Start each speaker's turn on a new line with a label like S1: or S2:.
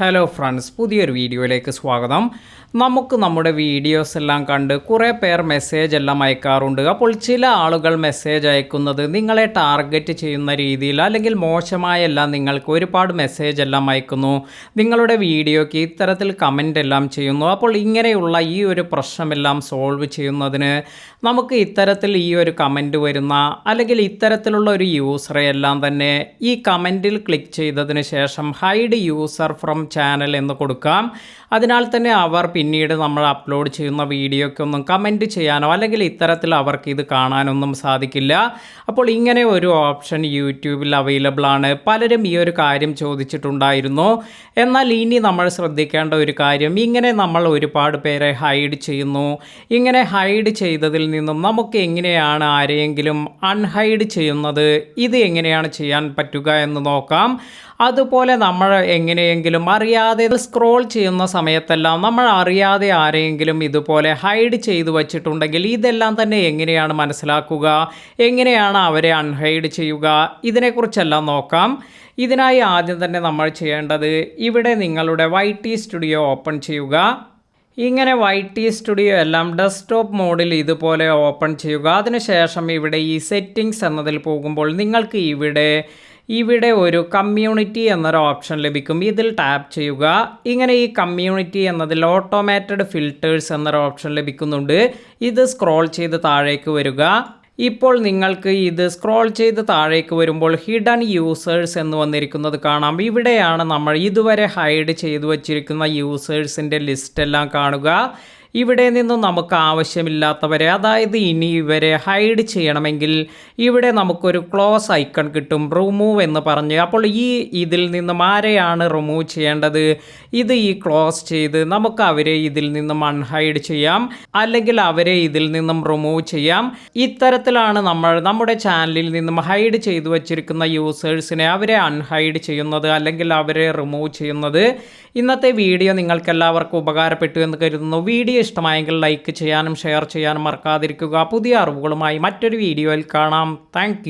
S1: Hello friends, പുതിയൊരു വീഡിയോയിലേക്ക് സ്വാഗതം. നമുക്ക് നമ്മുടെ വീഡിയോസ് എല്ലാം കണ്ട് കുറേ പേർ മെസ്സേജ് എല്ലാം അയക്കാറുണ്ട്. അപ്പോൾ ചില ആളുകൾ മെസ്സേജ് അയക്കുന്നത് നിങ്ങളെ ടാർഗറ്റ് ചെയ്യുന്ന രീതിയിൽ അല്ലെങ്കിൽ മോശമായെല്ലാം നിങ്ങൾക്ക് ഒരുപാട് മെസ്സേജ് എല്ലാം അയക്കുന്നു, നിങ്ങളുടെ വീഡിയോയ്ക്ക് ഇത്തരത്തിൽ കമൻ്റ് എല്ലാം ചെയ്യുന്നു. അപ്പോൾ ഇങ്ങനെയുള്ള ഈ ഒരു പ്രശ്നമെല്ലാം സോൾവ് ചെയ്യുന്നതിന് നമുക്ക് ഇത്തരത്തിൽ ഈ ഒരു കമൻറ്റ് വരുന്ന അല്ലെങ്കിൽ ഇത്തരത്തിലുള്ള ഒരു യൂസറെ എല്ലാം തന്നെ ഈ കമൻറ്റിൽ ക്ലിക്ക് ചെയ്തതിന് ശേഷം ഹൈഡ് യൂസർ ഫ്രം ചാനൽ എന്ന് കൊടുക്കാം. അതിനാൽ തന്നെ അവർ പിന്നീട് നമ്മൾ അപ്ലോഡ് ചെയ്യുന്ന വീഡിയോയ്ക്കൊന്നും കമൻറ്റ് ചെയ്യാനോ അല്ലെങ്കിൽ ഇത്തരത്തിൽ അവർക്ക് ഇത് കാണാനൊന്നും സാധിക്കില്ല. അപ്പോൾ ഇങ്ങനെ ഒരു ഓപ്ഷൻ യൂട്യൂബിൽ അവൈലബിൾ ആണ്. പലരും ഈ ഒരു കാര്യം ചോദിച്ചിട്ടുണ്ടായിരുന്നു. എന്നാൽ ഇനി നമ്മൾ ശ്രദ്ധിക്കേണ്ട ഒരു കാര്യം, ഇങ്ങനെ നമ്മൾ ഒരുപാട് പേരെ ഹൈഡ് ചെയ്യുന്നു. ഇങ്ങനെ ഹൈഡ് ചെയ്തതിൽ നിന്നും നമുക്ക് എങ്ങനെയാണ് ആരെയെങ്കിലും അൺഹൈഡ് ചെയ്യുന്നത്, ഇത് എങ്ങനെയാണ് ചെയ്യാൻ പറ്റുക എന്ന് നോക്കാം. അതുപോലെ നമ്മൾ എങ്ങനെയെങ്കിലും അറിയാതെ സ്ക്രോൾ ചെയ്യുന്ന സമയത്തെല്ലാം നമ്മൾ അറിയാതെ ആരെയെങ്കിലും ഇതുപോലെ ഹൈഡ് ചെയ്തു വച്ചിട്ടുണ്ടെങ്കിൽ ഇതെല്ലാം തന്നെ എങ്ങനെയാണ് മനസ്സിലാക്കുക, എങ്ങനെയാണ് അവരെ അൺഹൈഡ് ചെയ്യുക, ഇതിനെക്കുറിച്ചെല്ലാം നോക്കാം. ഇതിനായി ആദ്യം തന്നെ നമ്മൾ ചെയ്യേണ്ടത്, ഇവിടെ നിങ്ങളുടെ YT സ്റ്റുഡിയോ ഓപ്പൺ ചെയ്യുക. ഇങ്ങനെ YT സ്റ്റുഡിയോ എല്ലാം ഡെസ്ക്ടോപ്പ് മോഡിൽ ഇതുപോലെ ഓപ്പൺ ചെയ്യുക. അതിനുശേഷം ഇവിടെ ഈ സെറ്റിങ്സ് എന്നതിൽ പോകുമ്പോൾ നിങ്ങൾക്ക് ഇവിടെ ഒരു കമ്മ്യൂണിറ്റി എന്നൊരു ഓപ്ഷൻ ലഭിക്കും. ഇതിൽ ടാപ്പ് ചെയ്യുക. ഇങ്ങനെ ഈ കമ്മ്യൂണിറ്റി എന്നതിൽ ഓട്ടോമാറ്റഡ് ഫിൽറ്റേഴ്സ് എന്നൊരു ഓപ്ഷൻ ലഭിക്കുന്നുണ്ട്. ഇത് സ്ക്രോൾ ചെയ്ത് താഴേക്ക് വരിക. ഇപ്പോൾ നിങ്ങൾക്ക് ഇത് സ്ക്രോൾ ചെയ്ത് താഴേക്ക് വരുമ്പോൾ ഹിഡൻ യൂസേഴ്സ് എന്ന് വന്നിരിക്കുന്നത് കാണാം. ഇവിടെയാണ് നമ്മൾ ഇതുവരെ ഹൈഡ് ചെയ്തു വച്ചിരിക്കുന്ന യൂസേഴ്സിൻ്റെ ലിസ്റ്റെല്ലാം കാണുക. ഇവിടെ നിന്നും നമുക്ക് ആവശ്യമില്ലാത്തവരെ, അതായത് ഇനി ഇവരെ ഹൈഡ് ചെയ്യണമെങ്കിൽ ഇവിടെ നമുക്കൊരു ക്ലോസ് ഐക്കൺ കിട്ടും, റിമൂവ് എന്ന് പറഞ്ഞ്. അപ്പോൾ ഇതിൽ നിന്നും ആരെയാണ് റിമൂവ് ചെയ്യേണ്ടത്, ഇത് ക്ലോസ് ചെയ്ത് നമുക്ക് അവരെ ഇതിൽ നിന്നും അൺഹൈഡ് ചെയ്യാം, അല്ലെങ്കിൽ അവരെ ഇതിൽ നിന്നും റിമൂവ് ചെയ്യാം. ഇത്തരത്തിലാണ് നമ്മൾ നമ്മുടെ ചാനലിൽ നിന്നും ഹൈഡ് ചെയ്തു വച്ചിരിക്കുന്ന യൂസേഴ്സിനെ അവരെ അൺഹൈഡ് ചെയ്യുന്നത് അല്ലെങ്കിൽ അവരെ റിമൂവ് ചെയ്യുന്നത്. ഇന്നത്തെ വീഡിയോ നിങ്ങൾക്ക് എല്ലാവർക്കും ഉപകാരപ്പെട്ടു എന്ന് കരുതുന്നു. വീഡിയോ ഇഷ്ടമായെങ്കിൽ ലൈക്ക് ചെയ്യാനും ഷെയർ ചെയ്യാനും മറക്കാതിരിക്കുക. പുതിയ അറിവുകളുമായി മറ്റൊരു വീഡിയോയിൽ കാണാം. താങ്ക്